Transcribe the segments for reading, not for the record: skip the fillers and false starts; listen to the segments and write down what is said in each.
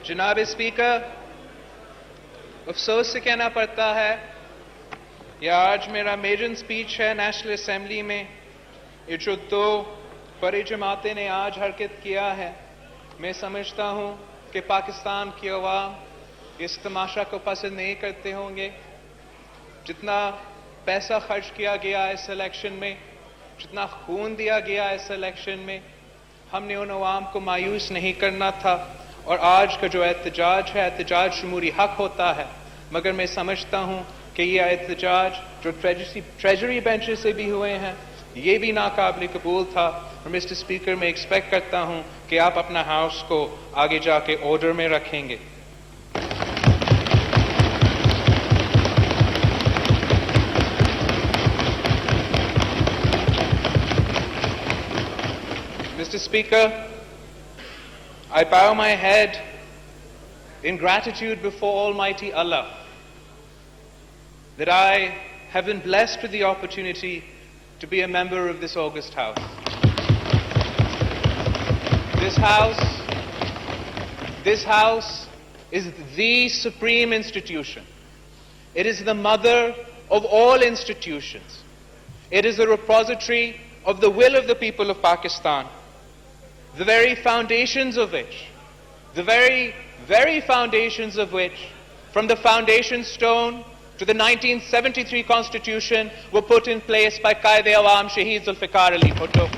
जनाब स्पीकर, अफसोस से कहना पड़ता है यह आज मेरा मेजन स्पीच है नेशनल असेंबली में। ये जो दो बड़ी जमातें ने आज हरकत किया है, मैं समझता हूं कि पाकिस्तान की अवाम इस तमाशा को पसंद नहीं करते होंगे। जितना पैसा खर्च किया गया इस इलेक्शन में, जितना खून दिया गया इस इलेक्शन में, हमने उन अवाम को मायूस नहीं करना था। और आज का जो एहतजाज है, एहतजाज जमहूरी हक होता है, मगर मैं समझता हूं कि यह एहतजाज जो ट्रेजरी बेंचेस से भी हुए हैं, ये भी नाकाबिल कबूल था। और मिस्टर स्पीकर, मैं एक्सपेक्ट करता हूं कि आप अपना हाउस को आगे जाके ऑर्डर में रखेंगे। Mr. Speaker, I bow my head in gratitude before Almighty Allah that I have been blessed with the opportunity to be a member of this august house. This house is the supreme institution. It is the mother of all institutions. It is a repository of the will of the people of Pakistan. The very foundations of which, from the foundation stone to the 1973 Constitution, were put in place by Qaid-e-Awam Shaheed Zulfikar Ali Bhutto.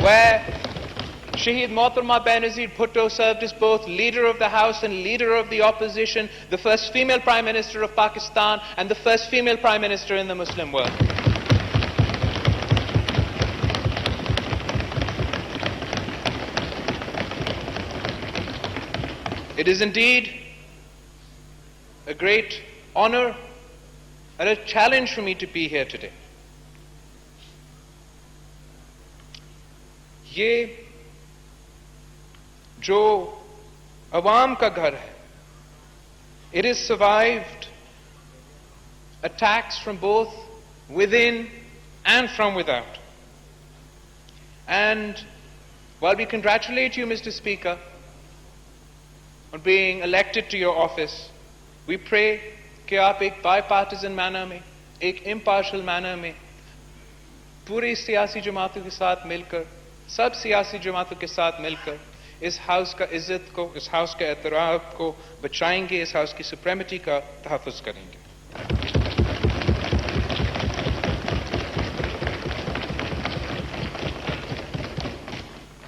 Where Shaheed Mohtarma Benazir Bhutto served as both leader of the House and leader of the opposition, the first female Prime Minister of Pakistan and the first female Prime Minister in the Muslim world. It is indeed a great honor and a challenge for me to be here today. ये जो अवाम का घर है, it has survived attacks from both within and from without. And while we congratulate you, Mr. Speaker, on being elected to your office, we pray कि आप एक bipartisan manner में, एक impartial manner में, पूरी सियासी जमातों के साथ मिलकर, सब सियासी जमातों के साथ मिलकर इस हाउस का इज्जत को, इस हाउस के एहतराम को बचाएंगे, इस हाउस की सुप्रीमेटी का तहफ़्फ़ुज़ करेंगे।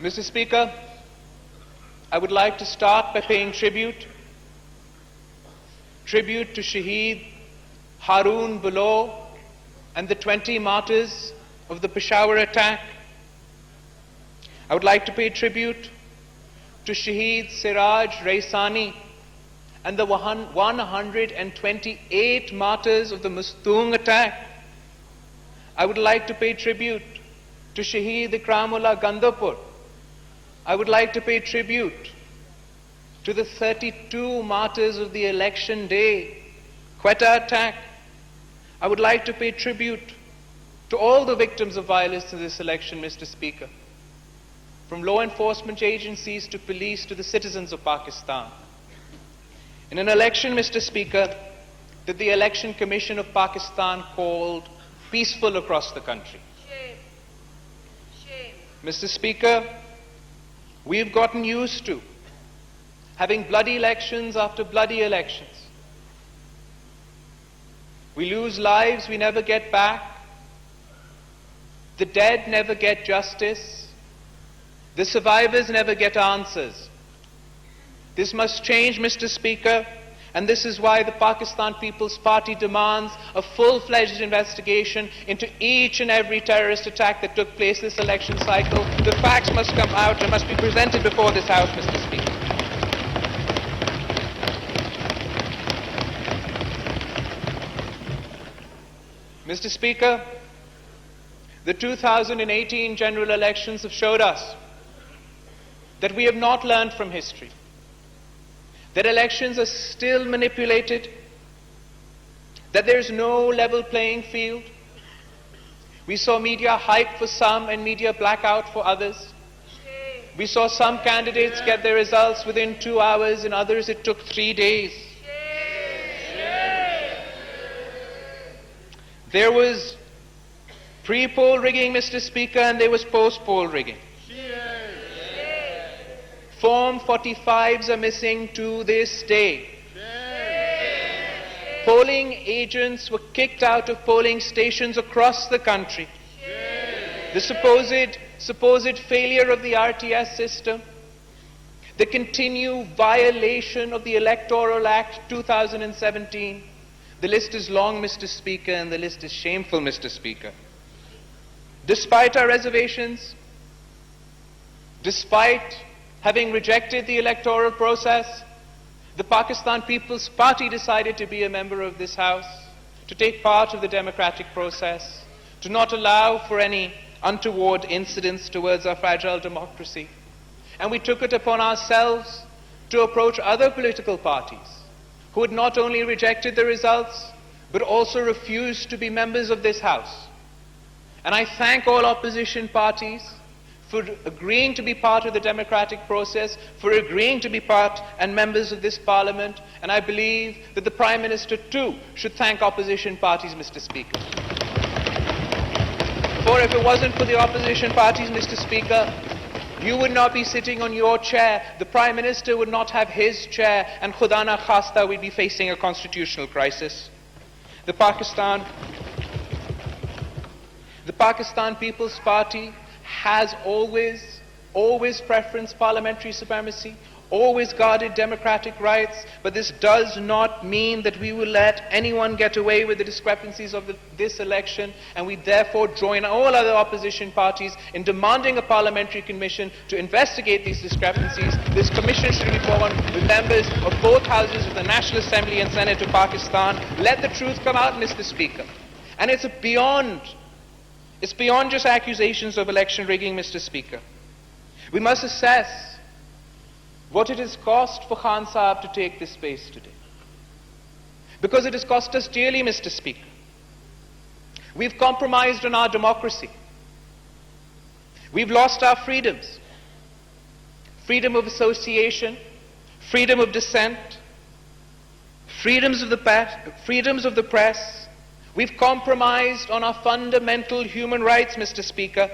Mr. Speaker, I would like to start by paying tribute to Shaheed Haroon Bilwal and the 20 martyrs of the Peshawar attack. I would like to pay tribute to Shaheed Siraj Raisani and the 128 martyrs of the Mustung attack. I would like to pay tribute to Shaheed Ikramullah Gandapur. I would like to pay tribute to the 32 martyrs of the election day Quetta attack. I would like to pay tribute to all the victims of violence in this election, Mr. Speaker, from law enforcement agencies to police to the citizens of Pakistan. In an election, Mr. Speaker, that the Election Commission of Pakistan called peaceful across the country. Shame. Mr. Speaker, we've gotten used to having bloody elections after bloody elections. We lose lives we never get back. The dead never get justice. The survivors never get answers. This must change, Mr. Speaker, and this is why the Pakistan People's Party demands a full-fledged investigation into each and every terrorist attack that took place this election cycle. The facts must come out and must be presented before this House, Mr. Speaker. Mr. Speaker, the 2018 general elections have showed us that we have not learned from history, that elections are still manipulated, that there is no level playing field. We saw media hype for some and media blackout for others. We saw some candidates get their results within 2 hours, and others it took 3 days. There was pre-poll rigging, Mr. Speaker, and there was post-poll rigging. Form 45s are missing to this day. Polling agents were kicked out of polling stations across the country. The supposed failure of the RTS system, the continued violation of the Electoral Act 2017. The list is long, Mr. Speaker, and the list is shameful, Mr. Speaker. Despite our reservations, despite having rejected the electoral process, the Pakistan People's Party decided to be a member of this House, to take part of the democratic process, to not allow for any untoward incidents towards our fragile democracy. And we took it upon ourselves to approach other political parties who had not only rejected the results, but also refused to be members of this House. And I thank all opposition parties for agreeing to be part of the democratic process, for agreeing to be part and members of this Parliament, and I believe that the Prime Minister too should thank opposition parties, Mr. Speaker. For if it wasn't for the opposition parties, Mr. Speaker, you would not be sitting on your chair, the Prime Minister would not have his chair, and Khuda na khasta we'd be facing a constitutional crisis. The Pakistan People's Party has always preferenced parliamentary supremacy, always guarded democratic rights, but this does not mean that we will let anyone get away with the discrepancies of this election, and we therefore join all other opposition parties in demanding a parliamentary commission to investigate these discrepancies. This commission should be formed with members of both houses of the National Assembly and Senate of Pakistan. Let the truth come out, Mr. Speaker. And it's beyond just accusations of election rigging, Mr. Speaker. We must assess what it has cost for Khan Sahib to take this space today. Because it has cost us dearly, Mr. Speaker. We've compromised on our democracy. We've lost our freedoms. Freedom of association, freedom of dissent, freedoms of the press. We've compromised on our fundamental human rights, Mr. Speaker.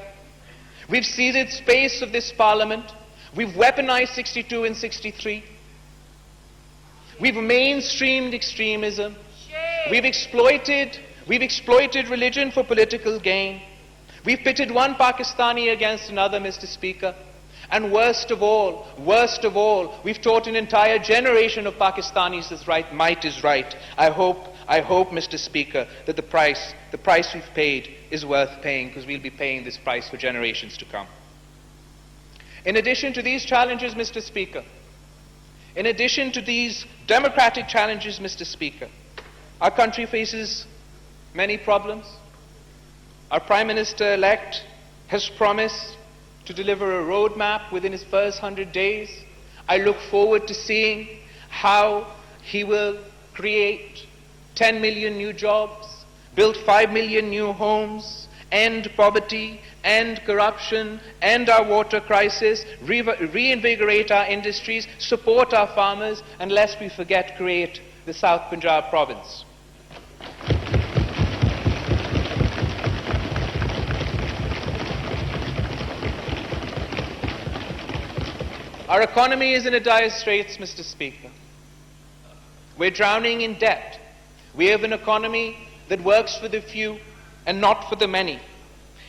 We've ceded space of this Parliament. We've weaponized 62 and 63. We've mainstreamed extremism. We've exploited religion for political gain. We've pitted one Pakistani against another, Mr. Speaker. And worst of all, we've taught an entire generation of Pakistanis that might is right. I hope, Mr. Speaker, that the price we've paid is worth paying, because we'll be paying this price for generations to come. In addition to these challenges, Mr. Speaker, in addition to these democratic challenges, Mr. Speaker, our country faces many problems. Our Prime Minister-elect has promised to deliver a roadmap within his first 100 days. I look forward to seeing how he will create 10 million new jobs, build 5 million new homes, end poverty, end corruption, end our water crisis, reinvigorate our industries, support our farmers, and lest we forget, create the South Punjab province. Our economy is in a dire straits, Mr. Speaker. We're drowning in debt. We have an economy that works for the few and not for the many.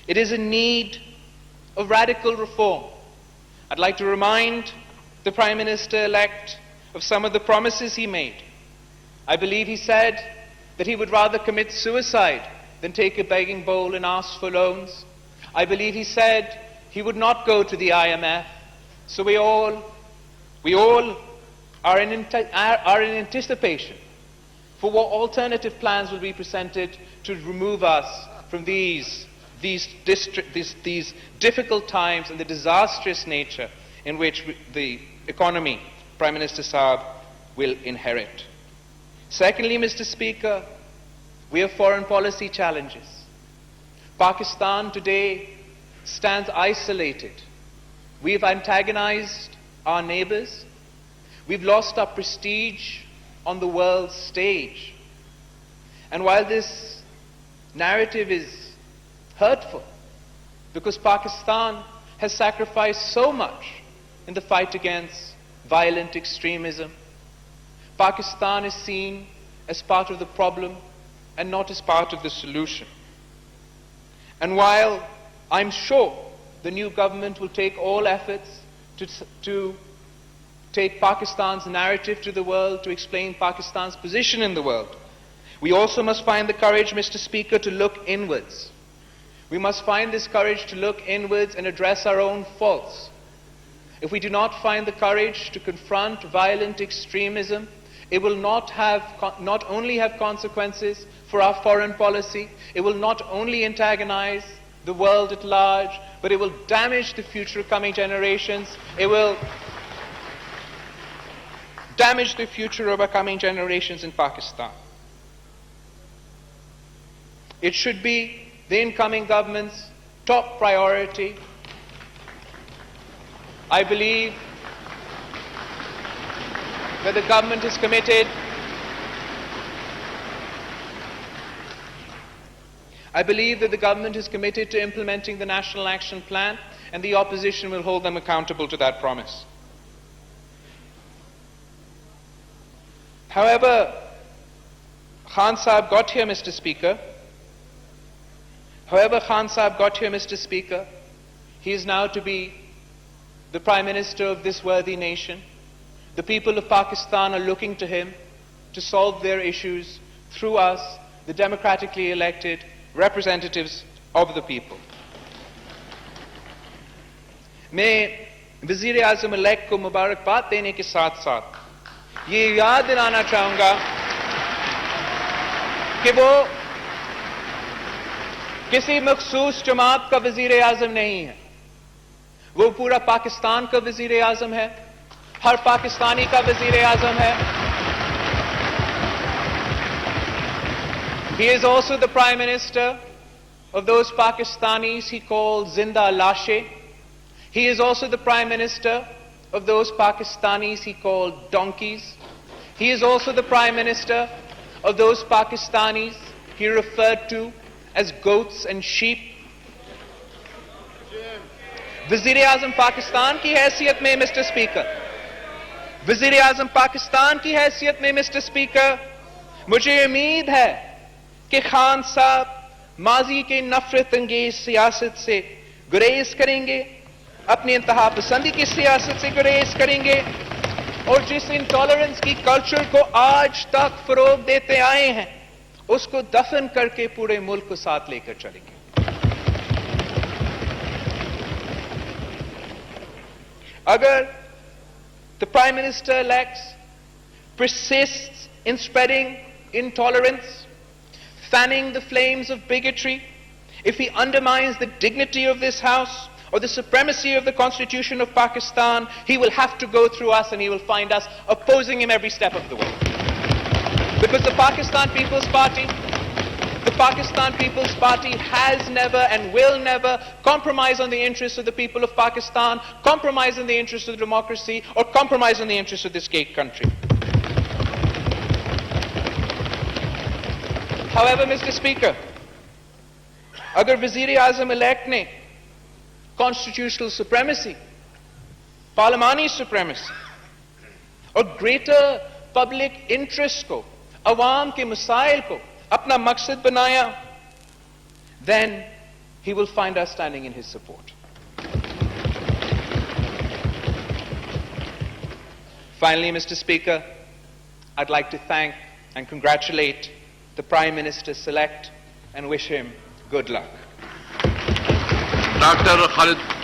It is in need of radical reform. I'd like to remind the Prime Minister-elect of some of the promises he made. I believe he said that he would rather commit suicide than take a begging bowl and ask for loans. I believe he said he would not go to the IMF. So we all are in anticipation for what alternative plans will be presented to remove us from these difficult times and the disastrous nature in which the economy, Prime Minister Saab, will inherit. Secondly, Mr. Speaker, We have foreign policy challenges. Pakistan today stands isolated. We've antagonized our neighbors. We've lost our prestige on the world stage. And while this narrative is hurtful, because Pakistan has sacrificed so much in the fight against violent extremism, Pakistan is seen as part of the problem and not as part of the solution. And while I'm sure the new government will take all efforts to take Pakistan's narrative to the world, to explain Pakistan's position in the world, we also must find the courage, Mr. Speaker, to look inwards. We must find this courage to look inwards and address our own faults. If we do not find the courage to confront violent extremism, it will not only have consequences for our foreign policy, it will not only antagonize the world at large, but it will damage the future coming generations. It will damage the future of our coming generations in Pakistan. It should be the incoming government's top priority. I believe that the government is committed. I believe that the government is committed to implementing the National Action Plan, and the opposition will hold them accountable to that promise. However, Khan Sahib got here, Mr. Speaker. He is now to be the Prime Minister of this worthy nation. The people of Pakistan are looking to him to solve their issues through us, the democratically elected representatives of the people. मैं वज़ीर आज़म elect को मुबारकबाद देने के साथ साथ ये याद दिलाना चाहूंगा कि वो किसी मखसूस जमात का वज़ीर आज़म नहीं है, वो पूरा पाकिस्तान का वज़ीर आज़म है, हर पाकिस्तानी का वज़ीर आज़म है. He is also the Prime Minister of those Pakistanis he called Zinda Lashe. He is also the Prime Minister of those Pakistanis he called donkeys. He is also the Prime Minister of those Pakistanis he referred to as goats and sheep. वज़ीर आज़म पाकिस्तान की हैसियत में mister speaker, वज़ीर आज़म पाकिस्तान की हैसियत में mister speaker, मुझे उम्मीद है कि खान साहब माजी के नफरत अंगेज सियासत से गुरेज करेंगे, अपनी इंतहा पसंदी की सियासत से गुरेज करेंगे और जिस इंटॉलरेंस की कल्चर को आज तक फरोग देते आए हैं उसको दफन करके पूरे मुल्क को साथ लेकर चलेंगे. Agar the Prime Minister-elect persists in spreading intolerance, fanning the flames of bigotry, if he undermines the dignity of this House or the supremacy of the Constitution of Pakistan, he will have to go through us and he will find us opposing him every step of the way. Because the Pakistan People's Party has never and will never compromise on the interests of the people of Pakistan, compromise on the interests of democracy, or compromise on the interests of this great country. However, Mr. Speaker, agar Wazir-e-Azam elect ne constitutional supremacy, parliamentary supremacy, or greater public interest ko, awam ke masail ko apna maqsad banaya, then he will find us standing in his support. Finally, Mr. Speaker, I'd like to thank and congratulate the Prime Minister-select and wish him good luck. Dr. Khalid